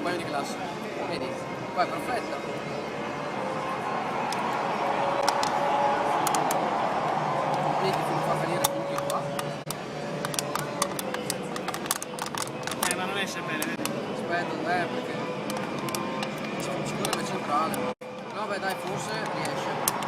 compagno di classe. Vedi? Qua è perfetta. Vedi che mi fa venire tutti qua. Ma non esce bene, vedi? Aspetta, perché ci vuole il centrale. No beh dai, forse riesce.